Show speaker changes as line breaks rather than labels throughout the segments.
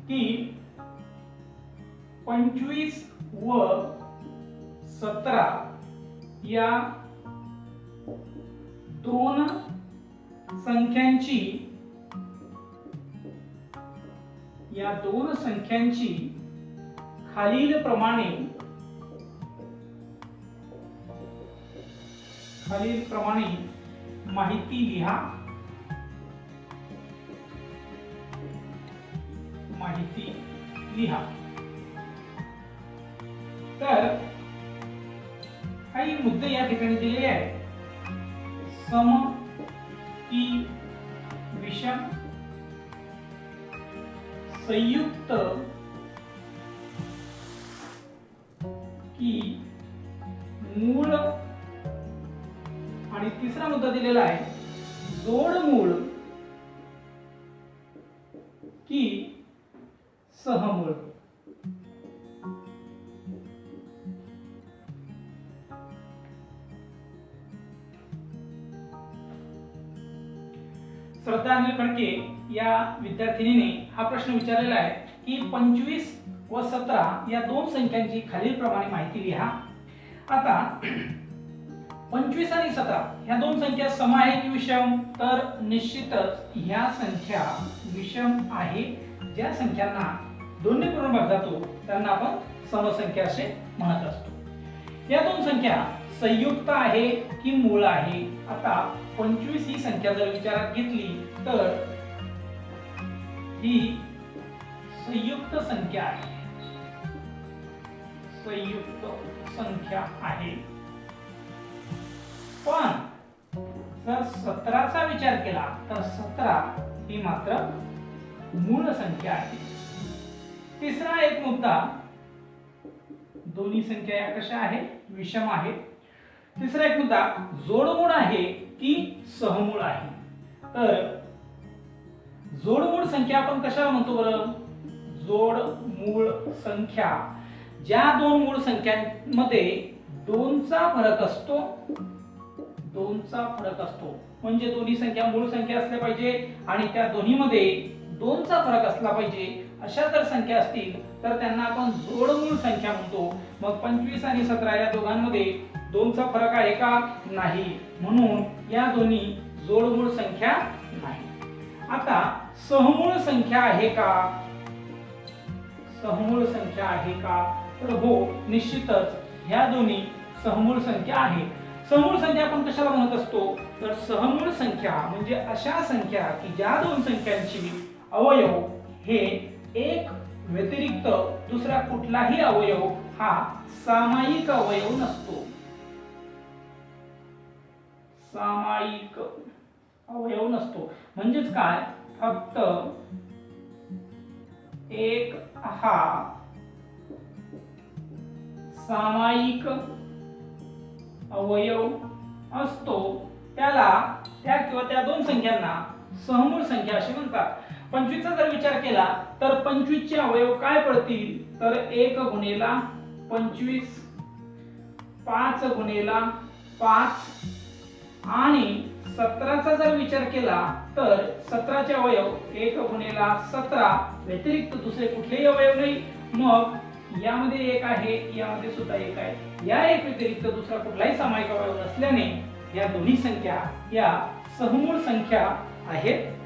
की 25 व 17 या दोन संख्यांची खालील प्रमाणे माहिती लिहा. तर काही मुद्दे या ठिकाणी दिलेले आहेत. सम की विषम, संयुक्त की मूळ, आणि तिसरा मुद्दा दिलेला आहे जोडमूळ की सहमूळ. श्रद्धा अनिल खडके या विद्यार्थिनीने हा प्रश्न विचारलेला आहे की 25 व 17 या दोन संख्यांची खालीलप्रमाणे माहिती लिहा. आता 25 आणि 17 ह्या दोन संख्या सम आहे की विषम? तर निश्चितच ह्या संख्या विषम आहे. ज्या संख्यांना 2 ने पूर्ण भाग जातो त्यांना आपण समसंख्या असे म्हणत असतो. या दोन संख्या संयुक्त आहे की मूळ आहे? आता 25 ही संख्या जर विचारात घेतली तर ही संयुक्त संख्या आहे. पण जर 17 चा विचार केला तर 17 ही मात्र मूळ संख्या आहे. तिसरा एक मुद्दा, दोन्ही संख्या या कशा आहे? विषम आहे. तिसरा एक मुद्दा, जोडमूळ आहे की सहमूळ आहे? तर जोडमूळ संख्या आपण कशाला म्हणतो बरं? जोडमूळ संख्या ज्या दोन मूळ संख्यांमध्ये 2 चा फरक असतो, म्हणजे दोन्ही संख्या मूळ संख्या असल्या पाहिजे आणि त्या दोन्हीमध्ये 2 चा फरक असला पाहिजे, अशा जर संख्या असतील तर त्यांना आपण जोडमूळ संख्या म्हणतो. मग 25 आणि 17 या दोघांमध्ये 2 चा फरक आहे का? नाही, म्हणून या दोन्ही जोडमूळ संख्या नाही. आता सहमूळ संख्या आहे का? तर हो, निश्चितच ह्या दोन्ही सहमूळ संख्या आहे. सहमूळ संख्या आपण कशाला म्हणत असतो? तर सहमूळ संख्या म्हणजे अशा संख्या की ज्या दोन संख्यांची अवयव हे एक व्यतिरिक्त दुसरा कुठलाही अवयव हा सामायिक अवयव नसतो. म्हणजेच काय? फक्त एक हा सामायिक अवयव असतो, त्याला त्या दोन संख्यांना सहमूळ संख्या असे म्हणतात. 25 चा जर विचार केला तर 25 चे अवयव काय पडतील? तर 1 गुणिला 25, 5 गुणिला 5, आणि 17 चा जर विचार केला तर 17 चे अवयव 1 गुणिला 17 व्यतिरिक्त दुसरे कुठलेही अवयव नाही. मग यामध्ये 1 आहे, यामध्ये सुद्धा 1 आहे. या एक व्यतिरिक्त दुसरा कुठलाही सामायिक अवयव नसल्याने या दोन्ही संख्या या सहमूळ संख्या आहेत.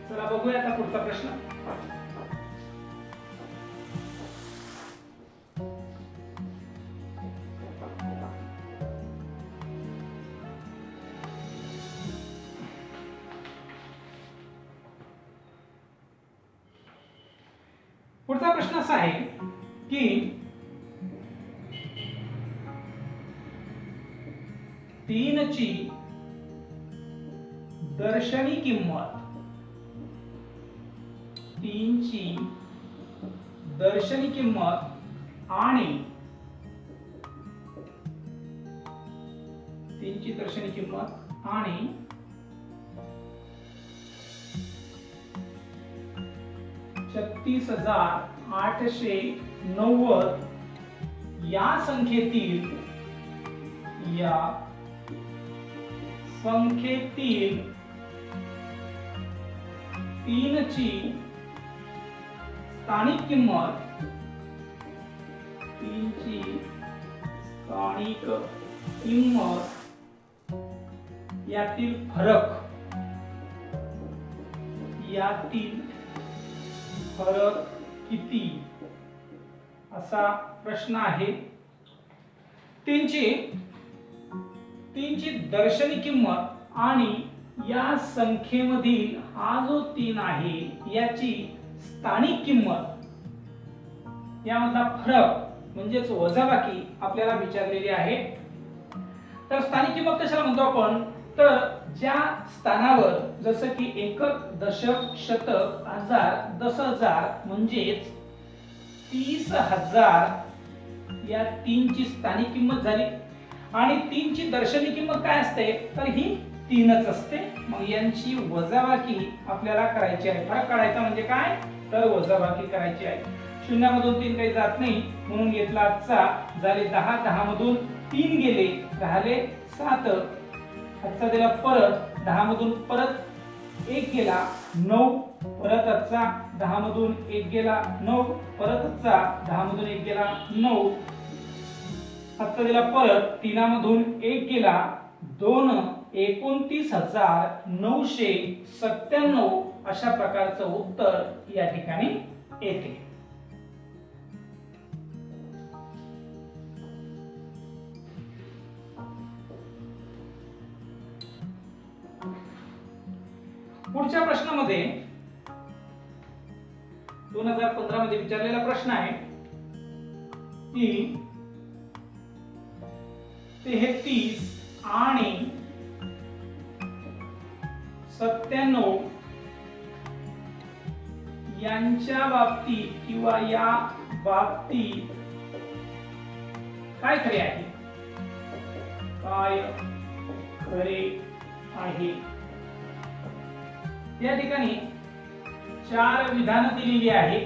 चला बघूया आता पुढचा प्रश्न. पुढचा प्रश्न असा आहे की 3 ची दर्शनी किंमत, 3 ची दर्शनी किंमत आणि 36,890 या संख्येतील 3 ची स्थानिक किंमत, तीनची स्थानिक किंमत यातील फरक किती असा प्रश्न आहे। तीनची दर्शनी किंमत आणि या संख्येमधील हा जो 3 आहे याची स्थानिक किंमत यामधला फरक म्हणजेच वजाबाकी आपल्याला विचारलेली आहे। तर स्थानिक किंमत कशाला म्हणतो आपण, तर ज्या स्थानावर जसं की एकक, दशक, शतक, हजार, 10,000 म्हणजेच 30,000 या 3ची स्थानिक किंमत झाली आणि 3ची दर्शनी किंमत काय असते, तर ही 3च असते। मग यांची वजाबाकी आपल्याला करायची आहे। फरक काढायचा म्हणजे काय, तर वजाबाकी करायची आहे। शून्यामधून 3 काही जात नाही म्हणून घेतला आजचा, झाले 10, 10 मधून 3 गेले, राहिले 7। आजचा दिला परत, 10 मधून परत 1 गेला 9, परत आजचा 10 मधून 1 गेला 9, परत आजचा 10 मधून 1 गेला 9, आजचा दिला परत 3 मधून 1 गेला 2, 29,997 अशा प्रकारचं उत्तर या ठिकाणी येते। पुढच्या प्रश्नामध्ये 2015 मध्ये विचारलेला प्रश्न आहे की 33 आणि 97 यांच्या बाबतीत किंवा या बाबतीत काय खरे आहे, काय खरे आहे। या ठिकाणी 4 विधान दिलेली आहे।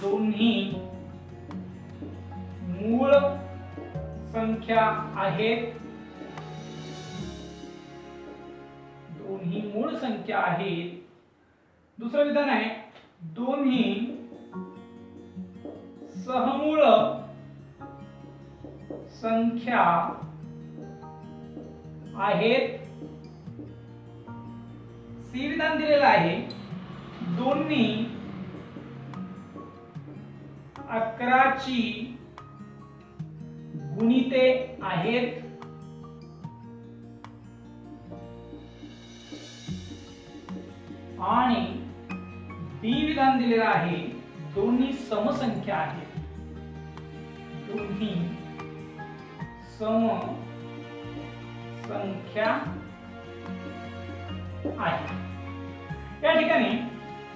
दोन्ही मूळ संख्या आहेत, दोन्ही मूळ संख्या आहेत। दुसरं विधान आहे दोन्ही सहमूळ संख्या आहेत। सी विधान दिलेलं आहे दोन्ही 11ची गुणिते आहेत। आणि डी विधान दिलेलं आहे दोन्ही समसंख्या आहेत, दोन्ही समसंख्या आहे। या ठिकाणी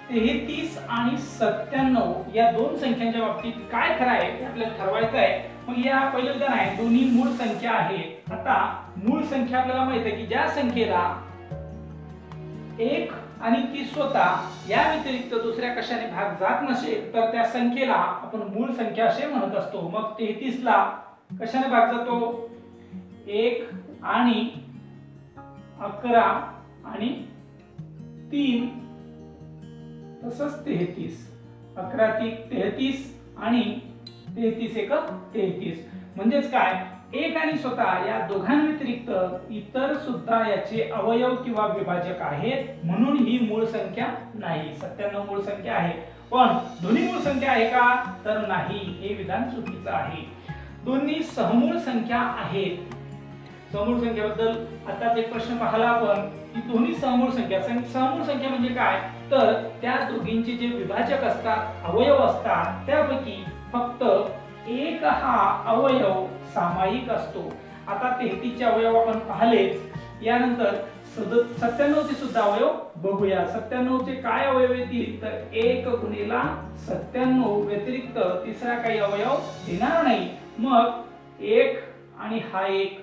33 आणि 97 या दोन संख्यांच्या बाबतीत काय खरं आहे ते आपल्याला ठरवायचं आहे। मग या पहिलं विधान आहे दोन्ही मूळ संख्या आहेत। आता मूळ संख्या आपल्याला माहित आहे की ज्या संख्येला 1 आणि ती स्वतः या व्यतिरिक्त दुसऱ्या कशाने भाग जात नसेल तर त्या संख्येला आपण मूळ संख्या असे म्हणत असतो। मग 33 ला कशाने भाग जातो, 1 आणि 11 आणि 3, तसंच 33, 11 × 33 आणि 33 × 1 33। म्हणजेच काय, 1 आणि स्वतः या दोघांव्यतिरिक्त इतर सुद्धा याचे अवयव किंवा विभाजक आहेत, म्हणून ही मूळ संख्या नाही। 97 मूळ संख्या आहे, पण दोन्ही मूळ संख्या आहे का, तर नाही, हे विधान चुकीचं आहे। दोन्ही सहमूळ संख्या आहेत। सहमूळ संख्येबद्दल आताच एक प्रश्न पाहिला आपण की दोन्ही सहमूळ संख्या, सहमूळ संख्या म्हणजे काय, तर त्या दोघींचे जे विभाजक असतात, अवयव असतात, त्यापैकी फक्त एक हा अवयव सामायिक असतो। आता 33 चे अवयव आपण पाहिलेच, यानंतर 97 चे सुद्धा अवयव बघूया। 97 चे काय अवयव येतील, तर 1 × 97 व्यतिरिक्त तिसरा काही अवयव येणार नाही। मग 1 आणि हा 1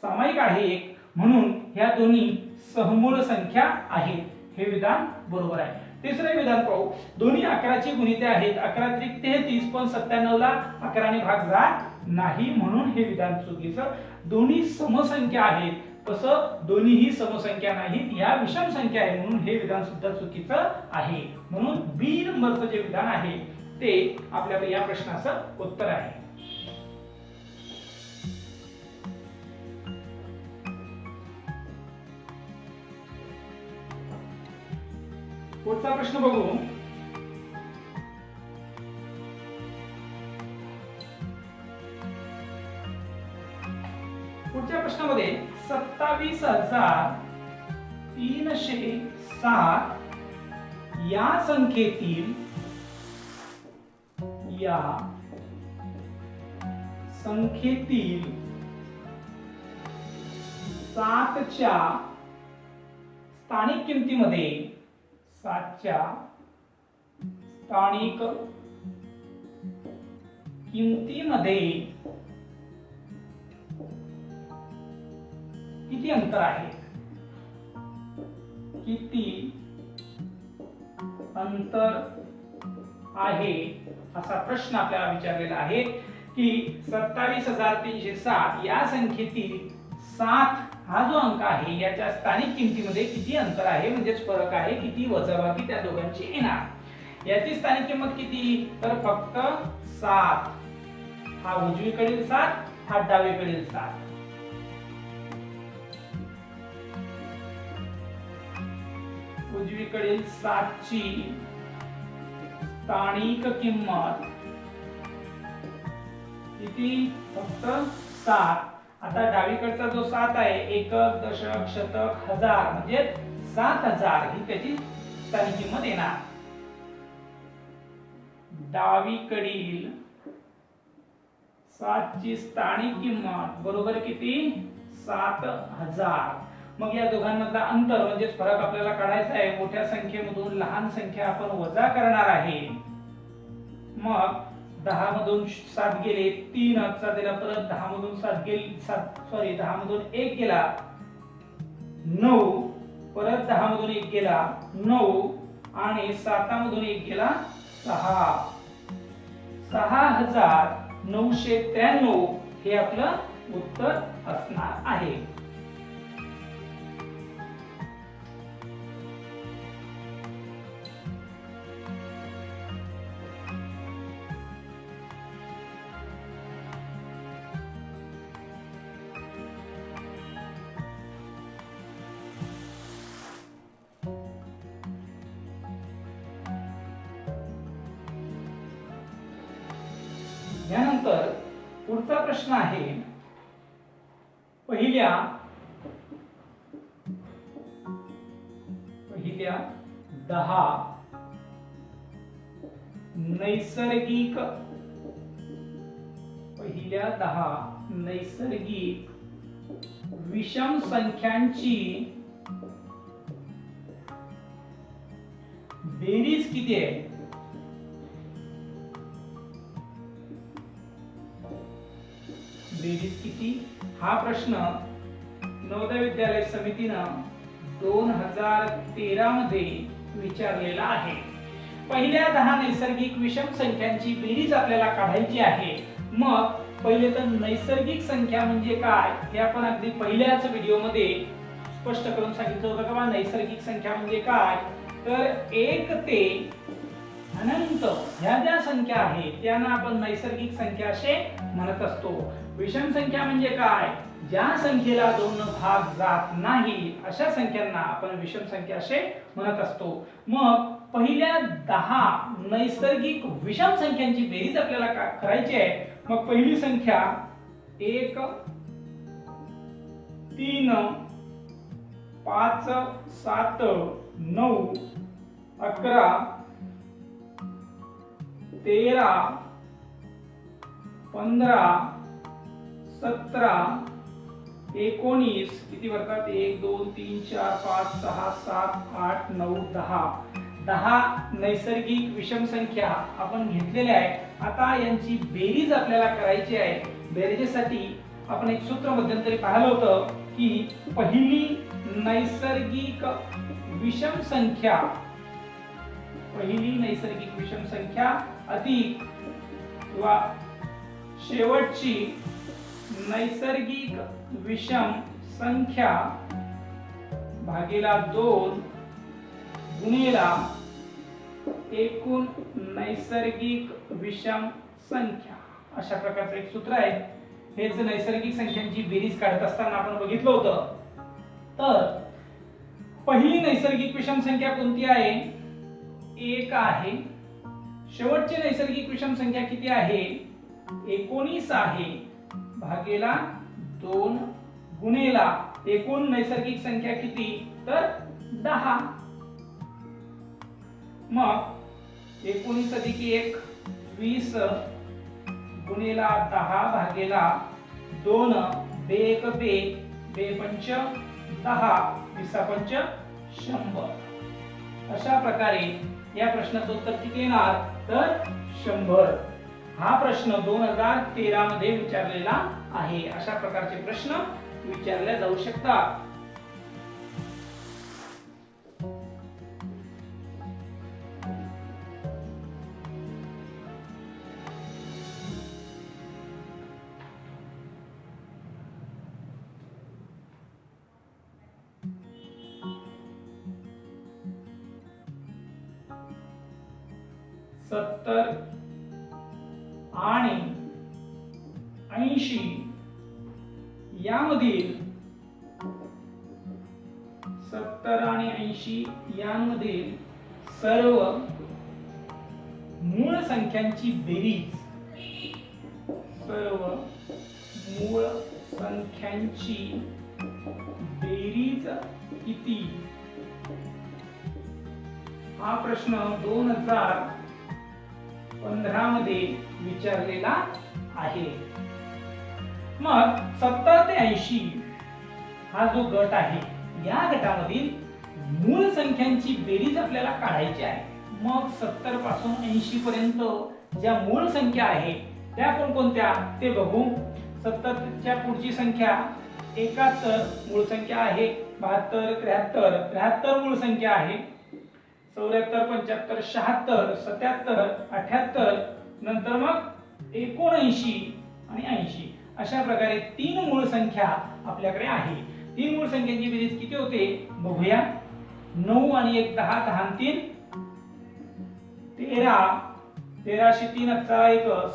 सामायिक आहे 1, म्हणून ह्या दोन्ही सहमूळ संख्या आहेत। हे विधान बरोबर आहे। तिसरे विधान पाहू, दोन्ही 11ची गुणिते आहेत। 11 × 33, पण 97 ला 11 ने भाग जात नाही, म्हणून हे विधान चुकीचं। दोन्ही समसंख्या आहेत, तसं दोन्हीही समसंख्या नाहीत, या विषम संख्या आहे, म्हणून हे विधान सुद्धा चुकीचं आहे. म्हणून बी नंबरचं जे विधान आहे ते आपल्याला या प्रश्नाचं उत्तर आहे. पुढचा प्रश्न बघू. पुढच्या प्रश्नामध्ये 27,307 या संख्येतील 7च्या स्थानिक किमतीमध्ये 7च्या स्थानिक किमतीमध्ये किती अंतर आहे, किती अंतर आहे असा प्रश्न आपल्याला विचारलेला आहे की 27,307 या संख्येतील 7 हा जो अंक आहे याच्या स्थानिक किमतीमध्ये किती अंतर आहे, म्हणजेच फरक आहे, किती वजाबाकी त्या दोघांची येणार. याची स्थानिक किंमत किती, तर फक्त 7. हा उजवीकडील 7, हा डावीकडील 7. उजवीकडील 7 ची स्थानिक किंमत किती, फक्त 7. आता डावीकडचा जो 7 आहे, एकक, दशक, शतक, हजार, म्हणजे 7,000 ही त्याची स्थानिक किंमत येणार. डावीकडील 7 ची स्थानिक किंमत बरोबर किती, 7,000. मग या दोघांमधला अंतर म्हणजेच फरक आपल्याला काढायचा आहे. मोठ्या संख्येमधून लहान संख्या आपण वजा करणार आहे. मग 10 मधून 7 गेले, 3 हातचा दिला, परत 10 मधून 7 गेले, 10 मधून 1 गेला, 9, परत 10 मधून 1 गेला, 9, आणि 7 मधून 1 गेला, 6. 6,993 हे आपलं उत्तर असणार आहे. यानंतर पुढचा प्रश्न आहे, पहिल्या 10 नैसर्गिक विषम संख्यांची बेरीज किती आहे. बेरीज किती हा प्रश्न नवोदय विद्यालय समितीनं 2013 मध्ये विचारलेला आहे. पहिल्या 10 नैसर्गिक विषम संख्यांची बेरीज आपल्याला काढायची आहे. मग पहिले तर नैसर्गिक संख्या म्हणजे काय हे आपण अगदी पहिल्याच व्हिडिओ मध्ये स्पष्ट करून सांगितलं होतं का. नैसर्गिक संख्या म्हणजे काय, तर 1 ते अनंत ह्या ज्या संख्या आहेत त्यांना आपण नैसर्गिक संख्या असे म्हणत असतो. विषम संख्या म्हणजे काय, ज्या संख्येला 2 भाग जात नाही अशा संख्यांना आपण विषम संख्या असे म्हणत असतो. मग पहिल्या 10 नैसर्गिक विषम संख्यांची बेरीज आपल्याला करायची आहे. मग पहिली संख्या 1, 3, 5, 7, 9, 11, 13, 15, 17, 19 किती भरतात, 1 2 3 4 5 6 7 8 9 10. 10 नैसर्गिक विषम संख्या आपण घेतलेल्या आहे. आता यांची बेरीज आपल्याला करायची आहे. बेरीजेसाठी आपण एक सूत्र मध्यंतरी पाहिलं होतं की पहिली नैसर्गिक विषम संख्या अधिक किंवा शेवटची नैसर्गिक विषम संख्या भागीला 2 गुणिला एकूण नैसर्गिक विषम संख्या, अशा प्रकारचं एक सूत्र आहे. हेच नैसर्गिक संख्यांची बेरीज काढत असताना आपण बघितलं होतं. तर पहिली नैसर्गिक विषम संख्या कोणती आहे? 1 आहे. शेवटची नैसर्गिक विषम संख्या किती आहे? 19 आहे, भागीला 2 गुणिला एकूण नैसर्गिक संख्या किती? तर 10. मग 19 अधिक 1 20 गुणिला 10 भागीला 2 बे 1 बे, बे 5 10, 20 5 100. अशा प्रकारे या प्रश्नाचं उत्तर किती येणार? तर 100. हा प्रश्न 2013 मध्ये विचारलेला आहे. अशा प्रकारचे प्रश्न विचारले जाऊ शकतात. सत्तर आणि 80 यामधील 70 आणि 80 यांमधील सर्व मूळ संख्यांची बेरीज, सर्व मूळ संख्यांची बेरीज किती? हा प्रश्न 2015 मध्ये विचारलेला आहे. मग 70 ते 80 हा जो गट आहे, या गटामधील मूळ संख्यांची बेरीज आपल्याला काढायची आहे. मग 70 पासून 80 पर्यंत ज्या मूळ संख्या आहे त्या कोणकोणत्या ते बघू. 70 च्या पुढची संख्या 71 मूळ संख्या आहे, 72 73 73 मूळ संख्या आहे, 74 75 76 77 78, नंतर मग 79 आणि 80. अशा प्रकारे 3 मूळ संख्या आपल्याकडे आहे. 3 मूळ संख्यांची बेरीज किती होते बघूया. 9 आणि 1 10 10 आणि 3 13, 13 शी 3 1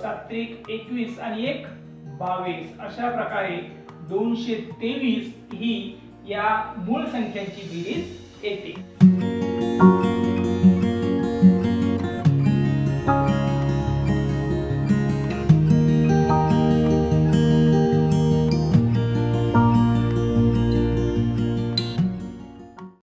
7 21 आणि 1 22. अशा प्रकारे 223 ही या मूळ संख्यांची बेरीज येते.